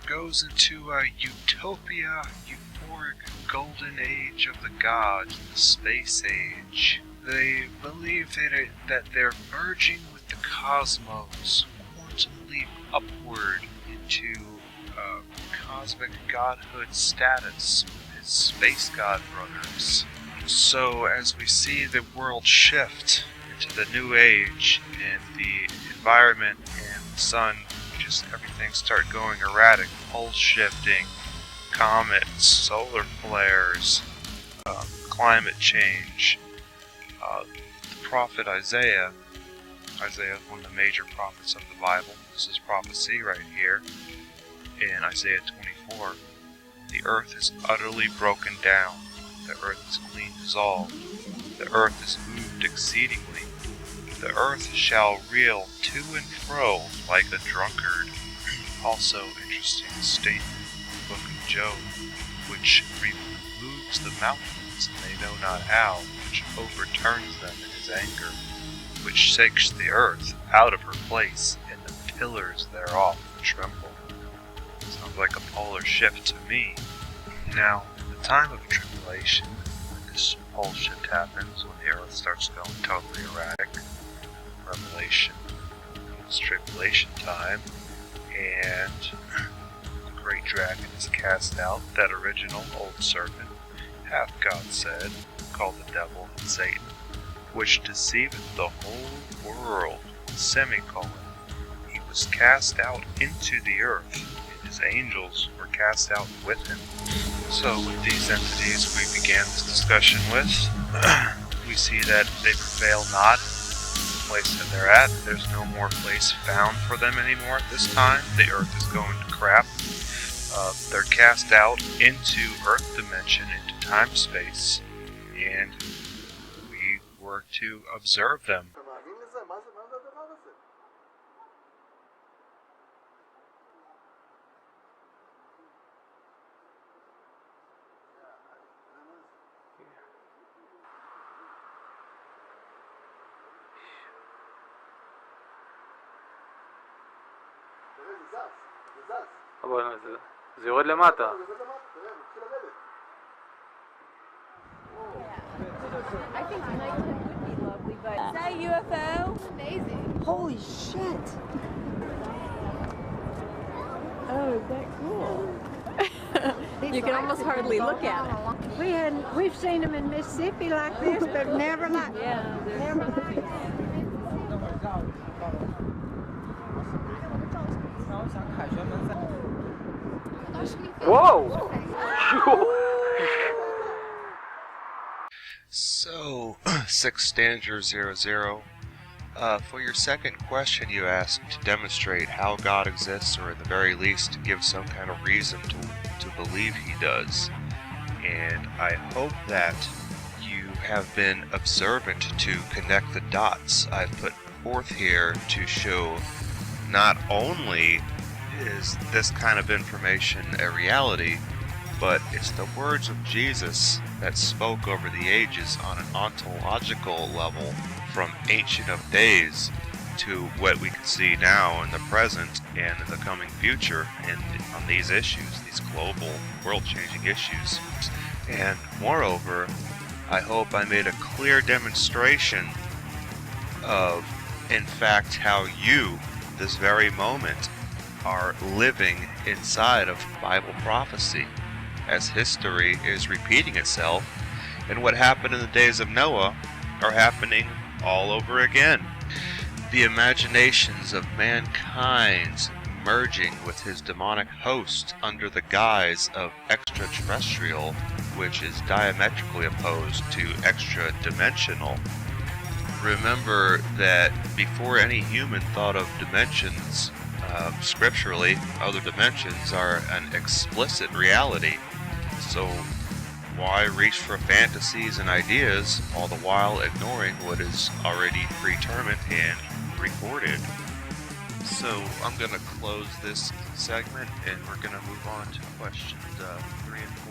goes into a utopia, euphoric golden age of the gods, the space age. They believe that they're merging with the cosmos, quantum leap upward into cosmic godhood status with his space god brothers. So as we see the world shift into the new age and the environment and the sun, just everything start going erratic, pole shifting, comets, solar flares, climate change. The prophet Isaiah is one of the major prophets of the Bible. This is prophecy right here in Isaiah 24. The earth is utterly broken down. The earth is clean dissolved. The earth is moved exceedingly. The earth shall reel to and fro like a drunkard. Also, interesting statement in the book of Job, which removes the mountains, and they know not how, which overturns them in his anger, which shakes the earth out of her place, and the pillars thereof tremble. Sounds like a polar shift to me. Now, in the time of tribulation, when this pole shift happens, when the earth starts going totally erratic, Revelation, it's tribulation time, and the great dragon is cast out, that original old serpent, hath God said, called the devil and Satan, which deceiveth the whole world, semicolon. He was cast out into the earth, and his angels were cast out with him. So with these entities we began this discussion with, we see that they prevail not in the place that they're at. There's no more place found for them anymore at this time. The earth is going to crap. They're cast out into earth dimension, into time-space, and we were to observe them. אבל זה יורד למטה. I think tonight would be lovely, but is that a UFO? Amazing. Holy shit. Oh, is that cool? You can almost hardly look at it. We've seen them in Mississippi like this, but never like never like. Whoa! So, 6Stanger00, for your second question you asked to demonstrate how God exists, or at the very least to give some kind of reason to believe he does. And I hope that you have been observant to connect the dots I've put forth here to show not only is this kind of information a reality, but it's the words of Jesus that spoke over the ages on an ontological level from Ancient of Days to what we can see now in the present and in the coming future on these issues, these global, world-changing issues. And moreover, I hope I made a clear demonstration of, in fact, how you, this very moment, are living inside of Bible prophecy, as history is repeating itself, and what happened in the days of Noah are happening all over again. The imaginations of mankind merging with his demonic host under the guise of extraterrestrial, which is diametrically opposed to extra-dimensional. Remember that before any human thought of dimensions, scripturally, other dimensions are an explicit reality. So why reach for fantasies and ideas, all the while ignoring what is already predetermined and recorded? So I'm going to close this segment and we're going to move on to questions 3 and 4.